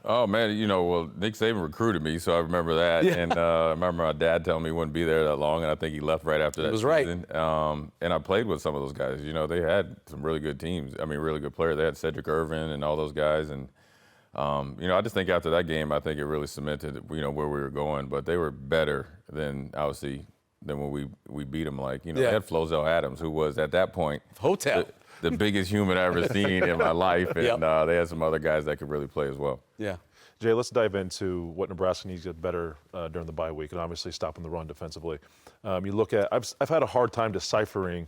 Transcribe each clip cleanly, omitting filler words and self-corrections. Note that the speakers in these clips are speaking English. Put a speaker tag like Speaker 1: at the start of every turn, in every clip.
Speaker 1: Oh, man, well, Nick Saban recruited me, so I remember that.
Speaker 2: Yeah.
Speaker 1: And I remember my dad telling me he wouldn't be there that long, and I think he left right after that
Speaker 2: was right.
Speaker 1: season. And I played with some of those guys. They had some really good teams. I mean, really good players. They had Cedric Irvin and all those guys. And, I just think after that game, I think it really cemented, where we were going. But they were better than, obviously, than when we beat them. Like, they had Flozell Adams, who was, at that point,
Speaker 2: Hotel.
Speaker 1: the biggest human I ever seen in my life. And they had some other guys that could really play as well.
Speaker 2: Yeah.
Speaker 3: Jay, let's dive into what Nebraska needs to get better during the bye week, and obviously stopping the run defensively. You look at, I've had a hard time deciphering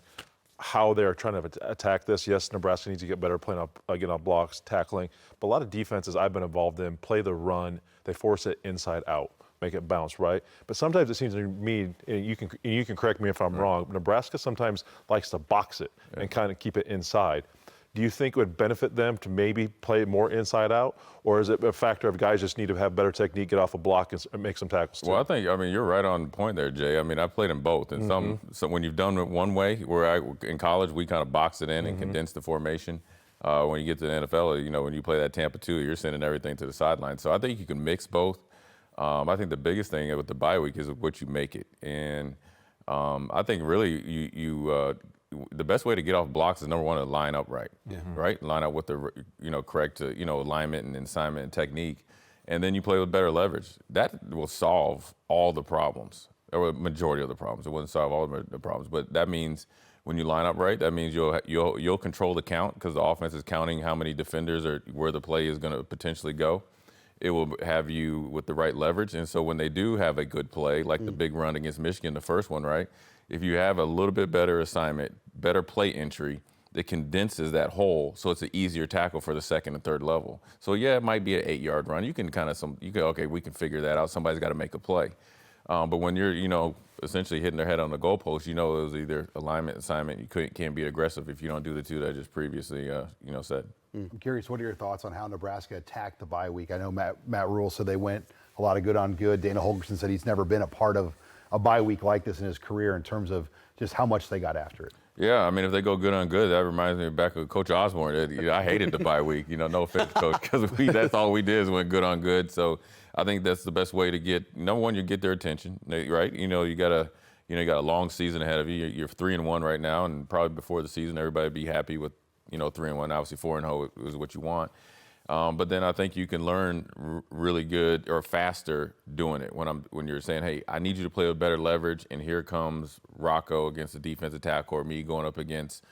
Speaker 3: how they're trying to attack this. Yes, Nebraska needs to get better playing up, getting off blocks, tackling, but a lot of defenses I've been involved in play the run, they force it inside out, make it bounce, right? But sometimes it seems to me, and you can correct me if I'm wrong, Nebraska sometimes likes to box it and kind of keep it inside. Do you think it would benefit them to maybe play more inside out, or is it a factor of guys just need to have better technique, get off a block, and make some tackles too?
Speaker 1: Well, you're right on the point there, Jay. I played in both. And so when you've done it one way, in college, we kind of box it in and condense the formation. When you get to the NFL, when you play that Tampa 2, you're sending everything to the sideline. So I think you can mix both. I think the biggest thing with the bye week is what you make it. And I think really the best way to get off blocks is, number one, to line up right. Right? Line up with the correct alignment and assignment and technique. And then you play with better leverage. That will solve all the problems, or a majority of the problems. It wouldn't solve all the problems, but that means when you line up right, that means you'll control the count, because the offense is counting how many defenders or where the play is going to potentially go. It will have you with the right leverage. And so when they do have a good play, like the big run against Michigan, the first one, right? If you have a little bit better assignment, better play entry, it condenses that hole, so it's an easier tackle for the second and third level. So yeah, it might be an 8-yard run. You can okay, we can figure that out. Somebody's got to make a play. But when you're, essentially hitting their head on the goalpost, it was either alignment, assignment. You can't be aggressive if you don't do the two that I just previously, said.
Speaker 4: I'm curious, what are your thoughts on how Nebraska attacked the bye week? I know Matt Rule said they went a lot of good on good. Dana Holgorsen said he's never been a part of a bye week like this in his career in terms of just how much they got after it.
Speaker 1: Yeah, if they go good on good, that reminds me back of Coach Osborne. I hated the bye week, no offense, Coach, because that's all we did is went good on good. So I think that's the best way to get, number one, you get their attention, right? You got a long season ahead of you. You're 3-1 right now, and probably before the season, everybody be happy with 3-1. Obviously, 4-0 is what you want. But then I think you can learn really good or faster doing it when you're saying, hey, I need you to play with better leverage, and here comes Rocco against the defensive tackle, or me going up against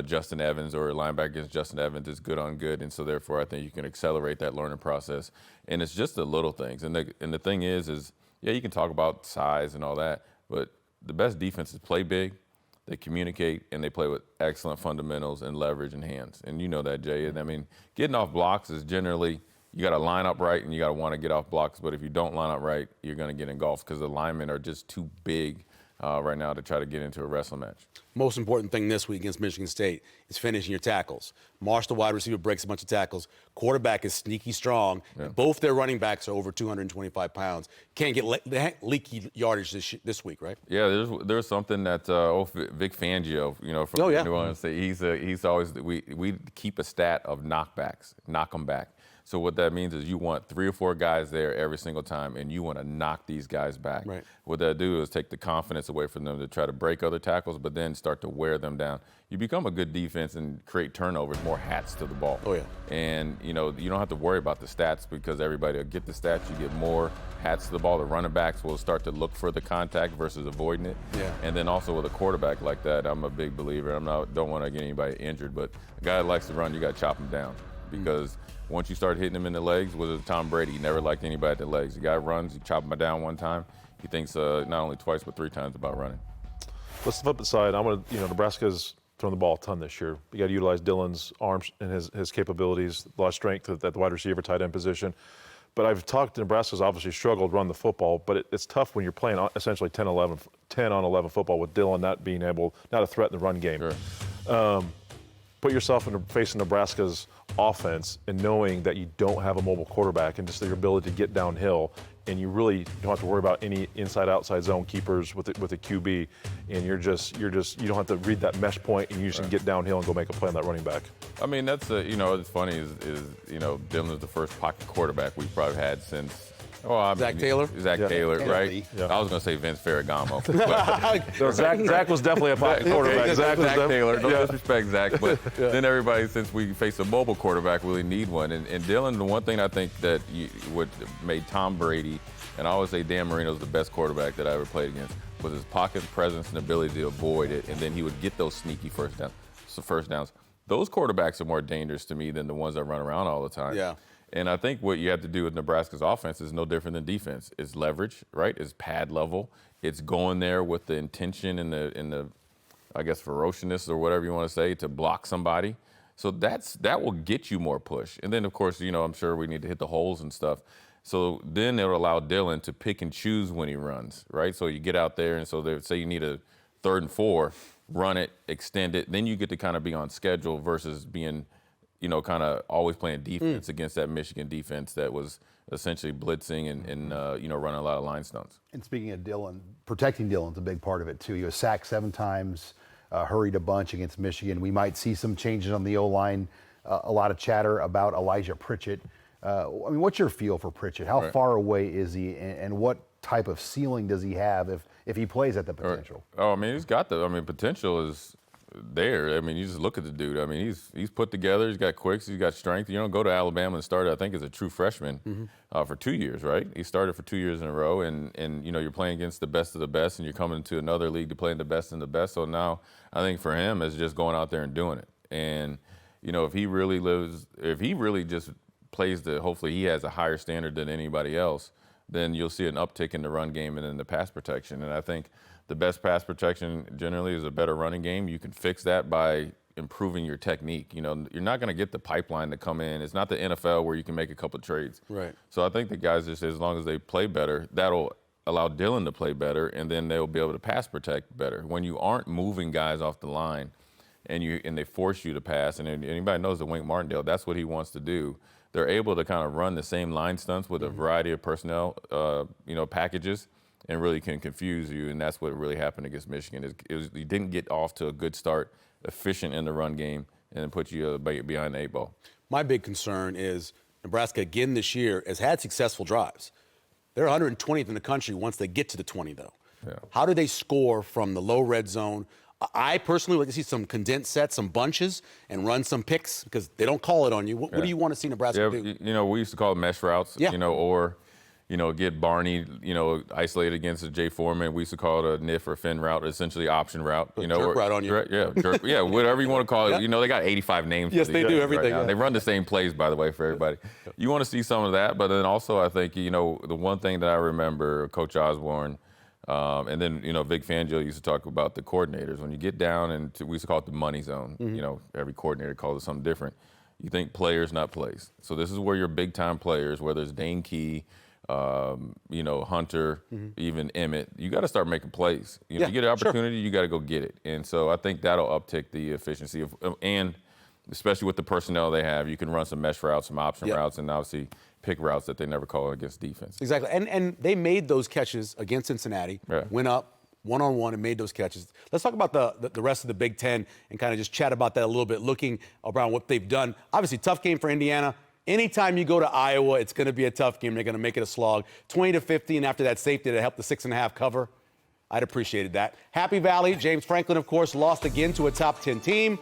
Speaker 1: Justin Evans, or a linebacker against Justin Evans is good on good. And so therefore I think you can accelerate that learning process. And it's just the little things. And the thing is yeah, you can talk about size and all that, but the best defenses play big. They communicate, and they play with excellent fundamentals and leverage and hands. And you know that, Jay. And getting off blocks is generally, you got to line up right and you got to want to get off blocks. But if you don't line up right, you're going to get engulfed, because the linemen are just too big right now to try to get into a wrestling match.
Speaker 2: Most important thing this week against Michigan State is finishing your tackles. Marsh, the wide receiver, breaks a bunch of tackles. Quarterback is sneaky strong.
Speaker 1: Yeah.
Speaker 2: Both their running backs are over 225 pounds. Can't get leaky yardage this week, right?
Speaker 1: Yeah, there's something that Vic Fangio, from New Orleans, he's always, we keep a stat of knockbacks, knock them back. So what that means is you want 3 or 4 guys there every single time, and you want to knock these guys back.
Speaker 2: Right.
Speaker 1: What that do is take the confidence away from them to try to break other tackles, but then start to wear them down. You become a good defense and create turnovers, more hats to the ball.
Speaker 2: Oh, yeah.
Speaker 1: And, you don't have to worry about the stats, because everybody will get the stats. You get more hats to the ball. The running backs will start to look for the contact versus avoiding it.
Speaker 2: Yeah.
Speaker 1: And then also with a quarterback like that, I'm a big believer. Don't want to get anybody injured, but a guy that likes to run, you got to chop him down, because once you start hitting him in the legs, whether it's Tom Brady, he never liked anybody at the legs. The guy runs, you chop him down one time, he thinks not only twice but 3 times about running.
Speaker 3: Let's flip the side. Nebraska's thrown the ball a ton this year. You got to utilize Dylan's arms and his capabilities, a lot of strength at the wide receiver, tight end position. But I've talked, Nebraska's obviously struggled to run the football, but it's tough when you're playing essentially 10 on 11 football with Dylan not a threat in the run game.
Speaker 1: Sure.
Speaker 3: Put yourself in facing Nebraska's offense and knowing that you don't have a mobile quarterback and just your ability to get downhill, and you really don't have to worry about any inside-outside zone keepers with a QB, and you don't have to read that mesh point, and you just can get downhill and go make a play on that running back.
Speaker 1: I mean, that's it's funny is Dylan's the first pocket quarterback we've probably had since.
Speaker 2: Zach Taylor?
Speaker 1: Zach Taylor, right?
Speaker 3: Yeah.
Speaker 1: I was going to say Vince Ferragamo.
Speaker 3: So Zach was definitely a pocket quarterback.
Speaker 1: Zach Taylor, no
Speaker 3: yeah.
Speaker 1: disrespect, Zach. But then everybody, since we face a mobile quarterback, really need one. And Dylan, the one thing I think that what made Tom Brady, and I always say Dan Marino's the best quarterback that I ever played against, was his pocket presence and ability to avoid it, and then he would get those sneaky first downs. Those quarterbacks are more dangerous to me than the ones that run around all the time.
Speaker 2: Yeah.
Speaker 1: And I think what you have to do with Nebraska's offense is no different than defense. It's leverage, right? It's pad level. It's going there with the intention and the I guess, ferociousness or whatever you want to say to block somebody. So that will get you more push. And then, of course, I'm sure we need to hit the holes and stuff. So then it'll allow Dylan to pick and choose when he runs, right? So you get out there, and so say you need a 3rd and 4, run it, extend it. Then you get to kind of be on schedule versus being kind of always playing defense against that Michigan defense that was essentially blitzing and running a lot of line stunts.
Speaker 4: And speaking of Dylan, protecting Dylan's a big part of it too. He was sacked 7 times, hurried a bunch against Michigan. We might see some changes on the O-line, a lot of chatter about Elijah Pritchett. What's your feel for Pritchett? How far away is he, and what type of ceiling does he have if he plays at the potential?
Speaker 1: Oh, he's got potential is there. You just look at the dude. He's put together. He's got quicks. He's got strength. You don't go to Alabama and start, I think, as a true freshman for 2 years, right? He started for 2 years in a row, and you're playing against the best of the best, and you're coming into another league to play in the best and the best. So now I think for him, it's just going out there and doing it. And if he really just plays hopefully he has a higher standard than anybody else, then you'll see an uptick in the run game and in the pass protection. And I think the best pass protection generally is a better running game. You can fix that by improving your technique. You're not going to get the pipeline to come in. It's not the NFL where you can make a couple of trades.
Speaker 2: Right.
Speaker 1: So I think the guys just, as long as they play better, that'll allow Dylan to play better, and then they'll be able to pass protect better. When you aren't moving guys off the line and they force you to pass, and anybody knows that Wink Martindale, that's what he wants to do. They're able to kind of run the same line stunts with a variety of personnel, packages, and really can confuse you, and that's what really happened against Michigan. He didn't get off to a good start, efficient in the run game, and then put you behind the 8 ball.
Speaker 2: My big concern is Nebraska, again this year, has had successful drives. They're 120th in the country once they get to the 20, though.
Speaker 1: Yeah.
Speaker 2: How do they score from the low red zone? I personally would like to see some condensed sets, some bunches, and run some picks because they don't call it on you. What do you want to see Nebraska do?
Speaker 1: We used to call it mesh routes, or get Barney, isolated against a Jay Foreman. We used to call it a NIF or fin route, essentially option route.
Speaker 2: Jerk route on you.
Speaker 1: Yeah, whatever you want to call it. They got 85 names.
Speaker 2: Yes, they do everything.
Speaker 1: Right now. They run the same plays, by the way, for everybody. You want to see some of that, but then also I think, the one thing that I remember, Coach Osborne, and then, Vic Fangio used to talk about the coordinators. When you get down, and we used to call it the money zone. Every coordinator calls it something different. You think players, not plays. So this is where your big-time players, whether it's Dane Key, Hunter, even Emmett, you got to start making plays. You get an opportunity, you got to go get it. And so I think that'll uptick the efficiency and especially with the personnel they have, you can run some mesh routes, some option routes, and obviously pick routes that they never call against defense.
Speaker 2: Exactly. And they made those catches against Cincinnati, went up one-on-one and made those catches. Let's talk about the rest of the Big Ten and kind of just chat about that a little bit, looking around what they've done. Obviously, tough game for Indiana. Anytime you go to Iowa, it's going to be a tough game. They're going to make it a slog. 20-15 after that safety that helped the 6.5 cover. I'd appreciated that. Happy Valley, James Franklin, of course, lost again to a top 10 team.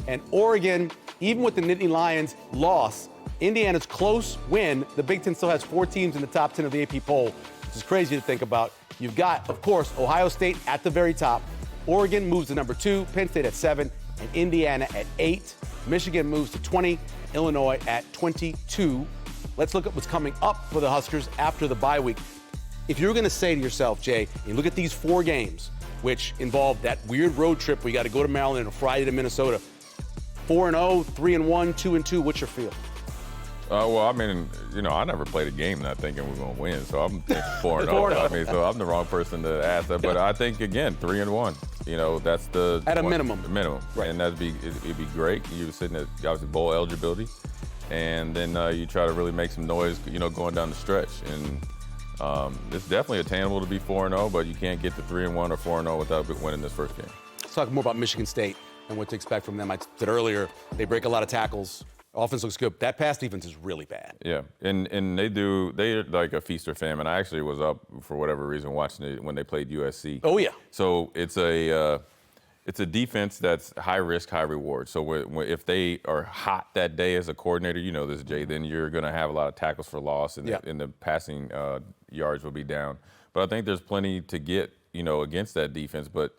Speaker 2: And Oregon, even with the Nittany Lions loss, Indiana's close win. The Big Ten still has 4 teams in the top 10 of the AP poll, which is crazy to think about. You've got, of course, Ohio State at the very top. Oregon moves to number 2, Penn State at 7, and Indiana at 8. Michigan moves to 20, Illinois at 22. Let's look at what's coming up for the Huskers after the bye week. If you're going to say to yourself, Jay, you look at these 4 games, which involve that weird road trip where you got to go to Maryland and a Friday to Minnesota. 4-0, 3-1, 2-2. What's your feel?
Speaker 1: I never played a game not thinking we're going to win, so I'm 4-0. So I'm the wrong person to ask that. But I think, again, 3-1. That's the
Speaker 2: at a minimum.
Speaker 1: Minimum,
Speaker 2: right?
Speaker 1: And it'd be great. You're sitting at obviously bowl eligibility, and then you try to really make some noise, going down the stretch. And it's definitely attainable to be 4-0, but you can't get to 3-1 or 4-0 without winning this first game.
Speaker 2: Let's talk more about Michigan State and what to expect from them. I said earlier, they break a lot of tackles. Offense looks good. That pass defense is really bad.
Speaker 1: Yeah, and they're like a feast or famine. I actually was up for whatever reason watching it when they played USC.
Speaker 2: Oh, yeah.
Speaker 1: So it's a defense that's high risk, high reward. So if they are hot that day as a coordinator, you know this, Jay, then you're going to have a lot of tackles for loss, and the passing yards will be down. But I think there's plenty to get, against that defense. But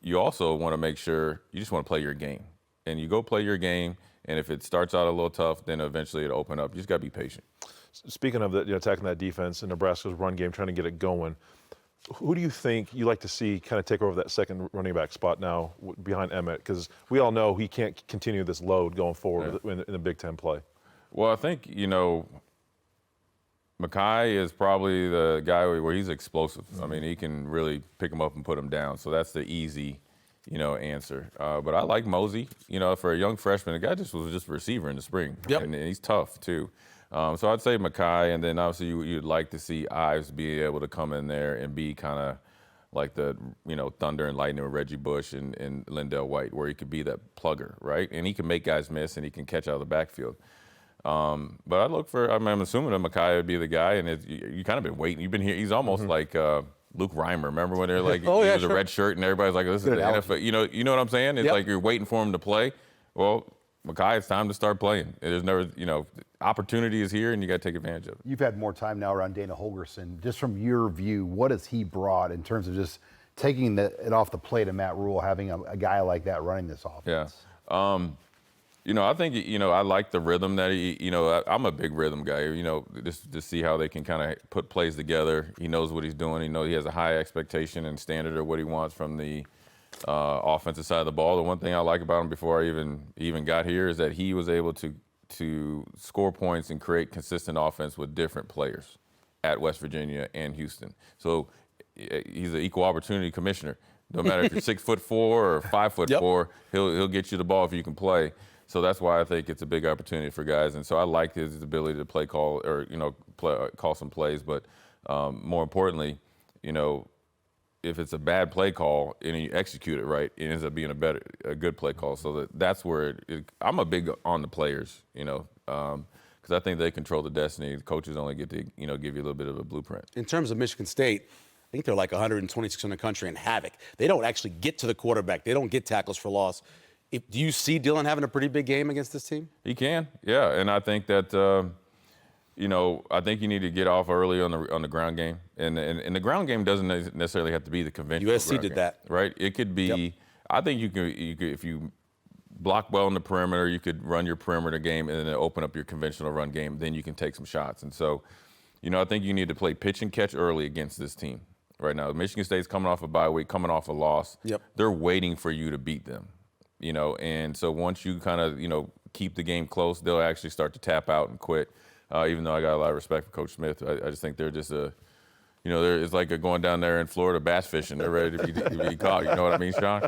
Speaker 1: you also want to make sure you just want to play your game, and you go play your game. And if it starts out a little tough, then eventually it'll open up. You just got to be patient.
Speaker 3: Speaking of attacking that defense and Nebraska's run game, trying to get it going, who do you think you like to see kind of take over that second running back spot now behind Emmett? Because we all know he can't continue this load going forward in the Big Ten play.
Speaker 1: Well, I think, Mekhi is probably the guy where he's explosive. I mean, he can really pick him up and put him down. So that's the easy answer. But I like Mosey. For a young freshman, the guy was just a receiver in the spring.
Speaker 2: Yep.
Speaker 1: And he's tough, too. So I'd say Mekhi, and then obviously you'd like to see Ives be able to come in there and be kind of like the, thunder and lightning with Reggie Bush and Lindell White, where he could be that plugger, right? And he can make guys miss, and he can catch out of the backfield. But I look for, I'm assuming that Mekhi would be the guy, and you kind of been waiting. You've been here. He's almost like Luke Reimer. Remember when they're like, he was a red shirt and everybody's like, this is the NFL. You know what I'm saying? It's like you're waiting for him to play. Well, Mekhi, it's time to start playing. There's never, opportunity is here and you got to take advantage of it.
Speaker 4: You've had more time now around Dana Holgorsen. Just from your view, what has he brought in terms of just taking it off the plate of Matt Rule, having a guy like that running this offense?
Speaker 1: Yeah. I think, I like the rhythm that he, I'm a big rhythm guy, just to see how they can kind of put plays together. He knows what he's doing. He has a high expectation and standard of what he wants from the offensive side of the ball. The one thing I like about him before I even got here is that he was able to score points and create consistent offense with different players at West Virginia and Houston. So he's an equal opportunity commissioner. No matter if you're 6'4" or 5'4", he'll get you the ball if you can play. So that's why I think it's a big opportunity for guys. And so I like his ability to call some plays. But more importantly, if it's a bad play call and you execute it right, it ends up being a good play call. So that's where I'm a big on the players, because I think they control the destiny. The coaches only get to, give you a little bit of a blueprint.
Speaker 2: In terms of Michigan State, I think they're like 126 in the country in havoc. They don't actually get to the quarterback. They don't get tackles for loss. Do you see Dylan having a pretty big game against this team?
Speaker 1: He can, yeah. And I think that, I think you need to get off early on the ground game. And the ground game doesn't necessarily have to be the conventional
Speaker 2: USC
Speaker 1: ground
Speaker 2: did
Speaker 1: game,
Speaker 2: that.
Speaker 1: right? It could be, I think you could, if you block well in the perimeter, you could run your perimeter game and then open up your conventional run game. Then you can take some shots. And so, I think you need to play pitch and catch early against this team right now. Michigan State's coming off a bye week, coming off a loss.
Speaker 2: Yep.
Speaker 1: They're waiting for you to beat them. And so once you kind of, keep the game close, they'll actually start to tap out and quit. Even though I got a lot of respect for Coach Smith, I just think they're just it's like going down there in Florida bass fishing. They're ready to be caught. You know what I mean, Sean?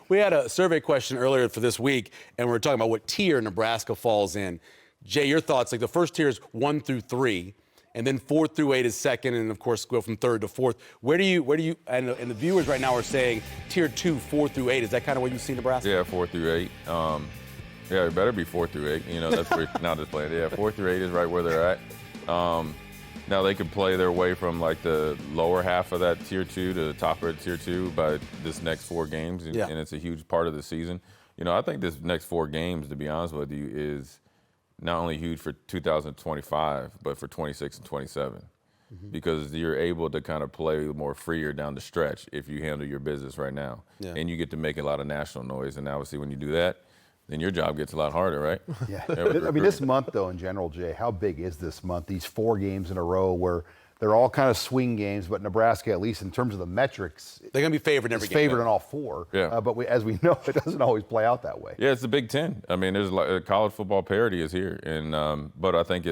Speaker 2: We had a survey question earlier for this week, and we were talking about what tier Nebraska falls in. Jay, your thoughts? Like the first tier is 1 through 3. And then 4 through 8 is second, and of course go from third to fourth. Where do you? And the viewers right now are saying tier 2, 4 through 8. Is that kind of where you see Nebraska?
Speaker 1: Yeah, 4 through 8. Yeah, it better be 4 through 8. That's where now just playing. Yeah, 4 through 8 is right where they're at. Now they could play their way from like the lower half of that tier 2 to the top of tier 2 by this next 4 games, and it's a huge part of the season. I think this next 4 games, to be honest with you, is not only huge for 2025, but for 26 and 27, because you're able to kind of play more freer down the stretch if you handle your business right now. Yeah. And you get to make a lot of national noise. And obviously when you do that, then your job gets a lot harder, right?
Speaker 4: Yeah. I mean, this month, though, in general, Jay, how big is this month? These 4 games in a row where they're all kind of swing games, but Nebraska, at least in terms of the metrics,
Speaker 2: they're going to be favored in every game.
Speaker 4: Favored in all 4.
Speaker 1: Yeah.
Speaker 4: But as we know, it doesn't always play out that way.
Speaker 1: Yeah, it's the Big Ten. I mean, there's college football parity is here, and but I think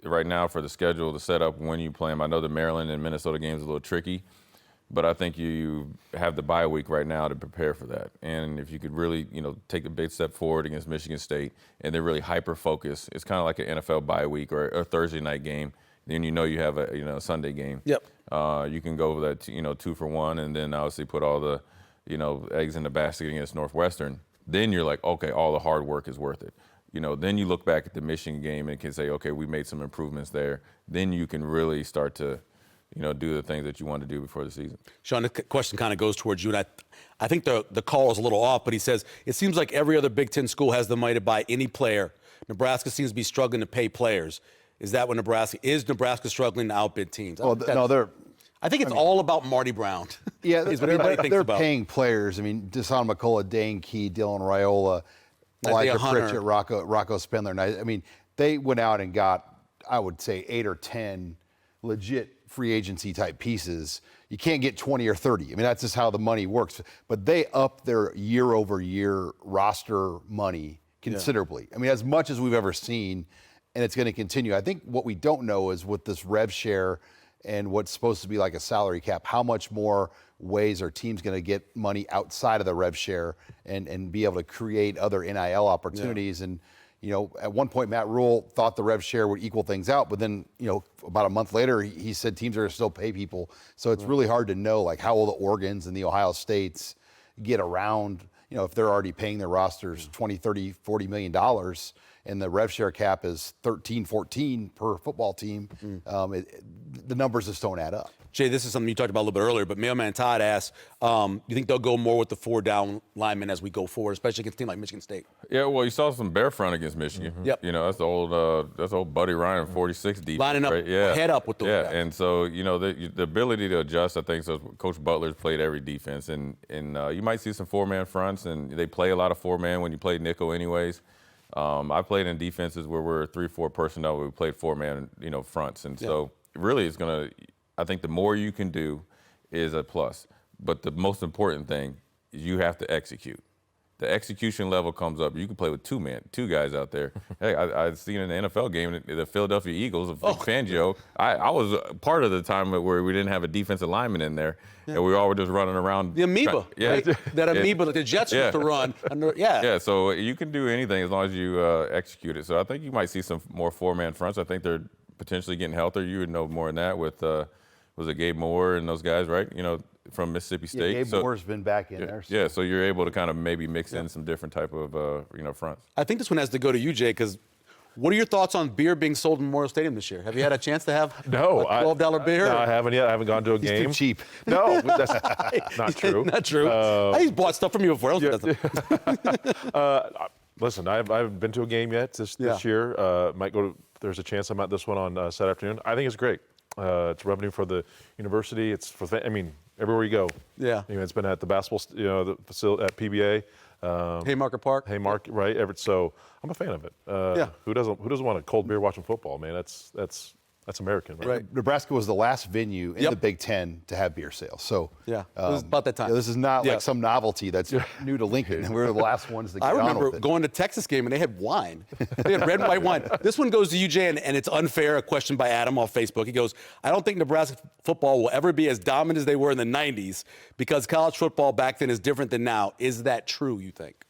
Speaker 1: right now for the schedule, the setup when you play them, I know the Maryland and Minnesota games is a little tricky, But I think you have the bye week right now to prepare for that. And if you could really, take a big step forward against Michigan State and then really hyper-focus, it's kind of like an NFL bye week or a Thursday night game. Then you have a Sunday game.
Speaker 2: Yep.
Speaker 1: You can go over that, 2 for 1, and then obviously put all the, eggs in the basket against Northwestern. Then you're like, okay, all the hard work is worth it. Then you look back at the Michigan game and can say, okay, we made some improvements there. Then you can really start to do the things that you want to do before the season.
Speaker 2: Sean, the question kind of goes towards you, and I think the call is a little off, but he says, it seems like every other Big Ten school has the money to buy any player. Nebraska seems to be struggling to pay players. Is that what Nebraska struggling to outbid teams? I think it's all about Marty Brown.
Speaker 4: Yeah,
Speaker 2: is what everybody thinks
Speaker 4: they're
Speaker 2: about.
Speaker 4: paying players. I mean, Desan McCullough, Dane Key, Dylan Raiola,
Speaker 2: Isaiah
Speaker 4: Elijah
Speaker 2: Hunter.
Speaker 4: Pritchett, Rocco Spindler. And I mean, they went out and got, I would say, 8 or 10 legit free agency type pieces. You can't get 20 or 30. I mean, that's just how the money works. But they up their year-over-year roster money considerably. I mean, as much as we've ever seen, and it's going to continue. I think what we don't know is with this rev share and what's supposed to be like a salary cap, how much more ways are teams going to get money outside of the rev share and be able to create other NIL opportunities. And, at one point, Matt Rule thought the rev share would equal things out, but then, about a month later, he said teams are going to still pay people. So it's really hard to know, like, how will the Oregons and the Ohio States get around, if they're already paying their rosters $20, $30, $40 million, and the rev share cap is 13, 14 per football team, the numbers just don't add up.
Speaker 2: Jay, this is something you talked about a little bit earlier, but Mailman Todd asked, you think they'll go more with the 4 down linemen as we go forward, especially against a team like Michigan State?
Speaker 1: Yeah, well, you saw some bare front against Michigan.
Speaker 2: Yep.
Speaker 1: That's the old Buddy Ryan 46 defense.
Speaker 2: Lining up
Speaker 1: right? Yeah.
Speaker 2: head up with those guys.
Speaker 1: And so, the ability to adjust, I think, so Coach Butler's played every defense. And you might see some 4-man fronts, and they play a lot of 4-man when you play nickel anyways. I played in defenses where we're 3-4 personnel, where we played 4-man, fronts. And so really it's going to, I think the more you can do is a plus. But the most important thing is you have to execute. The execution level comes up. You can play with 2 guys out there. Hey, I've seen in the NFL game, the Philadelphia Eagles of Fangio. I was part of the time where we didn't have a defensive lineman in there, and we all were just running around.
Speaker 2: The amoeba, right? That amoeba that the Jets used to run.
Speaker 1: Yeah, so you can do anything as long as you execute it. So I think you might see some more 4-man fronts. I think they're potentially getting healthier. You would know more than that with, was it Gabe Moore and those guys, right? From Mississippi State.
Speaker 4: Yeah, Gabe Moore's been back in there.
Speaker 1: So. Yeah, so you're able to kind of maybe mix in some different type of, fronts.
Speaker 2: I think this one has to go to you, Jay, because what are your thoughts on beer being sold in Memorial Stadium this year? Have you had a chance to have a $12 beer?
Speaker 3: No, I haven't yet. I haven't gone to a game.
Speaker 4: Too cheap.
Speaker 3: No, that's not true.
Speaker 2: Not true. I've bought stuff from you before.
Speaker 3: Listen, I haven't been to a game yet this year. Might go to. There's a chance I'm at this one on Saturday afternoon. I think it's great. It's revenue for the university. It's for everywhere you go.
Speaker 2: Yeah.
Speaker 3: It's been at the basketball, the facility at PBA.
Speaker 2: Haymarket Park.
Speaker 3: Haymarket, right? So I'm a fan of it. Who doesn't want a cold beer watching football, man? That's American, right?
Speaker 4: Nebraska was the last venue in the Big Ten to have beer sales. So
Speaker 2: it was about that time.
Speaker 4: This is not like some novelty that's new to Lincoln. We were the last ones to get
Speaker 2: I
Speaker 4: on
Speaker 2: remember
Speaker 4: with it.
Speaker 2: going to Texas game and they had wine. They had red and white wine. This one goes to you, Jay, and it's unfair. A question by Adam off Facebook. He goes, I don't think Nebraska football will ever be as dominant as they were in the 90s because college football back then is different than now. Is that true, you think?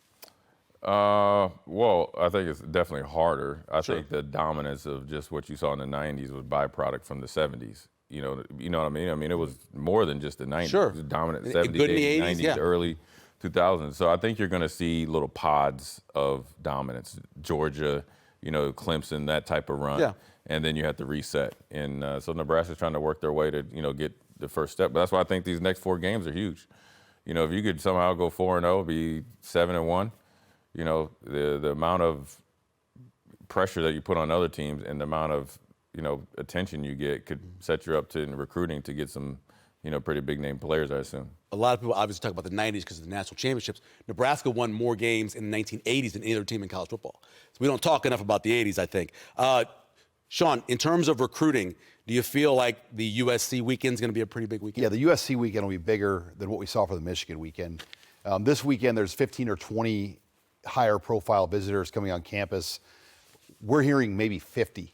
Speaker 1: Well, I think it's definitely harder. I think the dominance of just what you saw in the 90s was byproduct from the 70s. You know what I mean? I mean, it was more than just the 90s.
Speaker 2: Sure.
Speaker 1: It was dominant
Speaker 2: Good
Speaker 1: 70s,
Speaker 2: in the
Speaker 1: 80s,
Speaker 2: 80s,
Speaker 1: 90s, early 2000s. So I think you're going to see little pods of dominance. Georgia, Clemson, that type of run.
Speaker 2: Yeah.
Speaker 1: And then you have to reset. And so Nebraska's trying to work their way to, get the first step. But that's why I think these next 4 games are huge. If you could somehow go 4-0, be 7-1, the amount of pressure that you put on other teams and the amount of, attention you get could set you up to in recruiting to get some, pretty big name players, I assume.
Speaker 2: A lot of people obviously talk about the 90s because of the national championships. Nebraska won more games in the 1980s than any other team in college football. So we don't talk enough about the 80s, I think. Sean, in terms of recruiting, do you feel like the USC weekend is going to be a pretty big weekend?
Speaker 4: Yeah, the USC weekend will be bigger than what we saw for the Michigan weekend. This weekend, there's 15 or 20 higher profile visitors coming on campus. We're hearing maybe 50.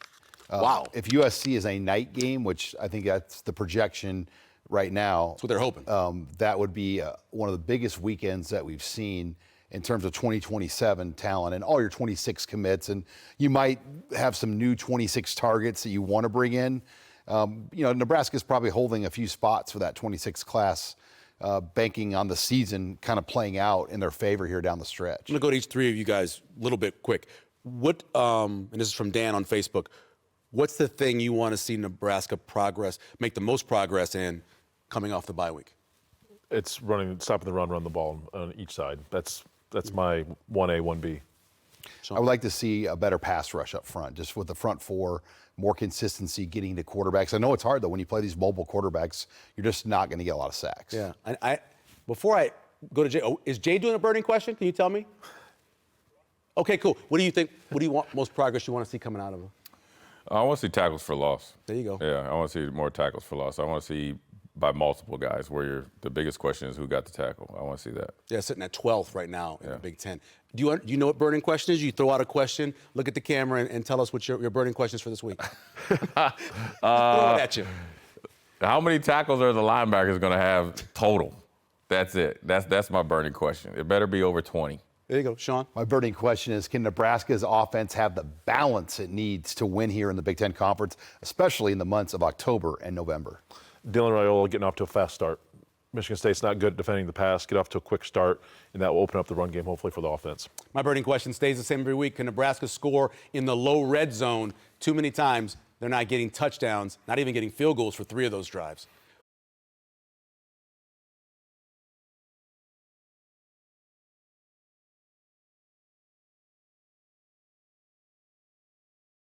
Speaker 2: Wow.
Speaker 4: If USC is a night game, which I think that's the projection, right now.
Speaker 2: That's what they're hoping.
Speaker 4: That would be one of the biggest weekends that we've seen in terms of 2027 talent and all your 26 commits. And you might have some new 26 targets that you want to bring in. Nebraska's probably holding a few spots for that 26 class, banking on the season kind of playing out in their favor here down the stretch.
Speaker 2: I'm going to go to each three of you guys a little bit quick. What, and this is from Dan on Facebook, what's the thing you want to see Nebraska make the most progress in coming off the bye week?
Speaker 3: It's stopping the run the ball on each side. That's my 1A, 1B.
Speaker 4: I would like to see a better pass rush up front, just with the front four, more consistency getting to quarterbacks. I know it's hard, though, when you play these mobile quarterbacks, you're just not going to get a lot of sacks.
Speaker 2: Yeah. Before I go to Jay, is Jay doing a burning question? Can you tell me? Okay, cool. What do you think? What do you want most progress you want to see coming out of him?
Speaker 1: I want to see tackles for loss.
Speaker 2: There you go.
Speaker 1: Yeah, I want to see more tackles for loss. I want to see by multiple guys where the biggest question is who got the tackle. I want to see that.
Speaker 2: Yeah, sitting at 12th right now in the Big Ten. Do you know what burning question is? You throw out a question, look at the camera, and tell us what your burning questions for this week. Throw it at you.
Speaker 1: How many tackles are the linebackers going to have total? That's it. That's my burning question. It better be over 20.
Speaker 2: There you go, Sean.
Speaker 4: My burning question is, can Nebraska's offense have the balance it needs to win here in the Big Ten Conference, especially in the months of October and November?
Speaker 3: Dylan Raiola getting off to a fast start. Michigan State's not good at defending the pass. Get off to a quick start, and that will open up the run game, hopefully, for the offense.
Speaker 2: My burning question stays the same every week. Can Nebraska score in the low red zone too many times? They're not getting touchdowns, not even getting field goals for 3 of those drives.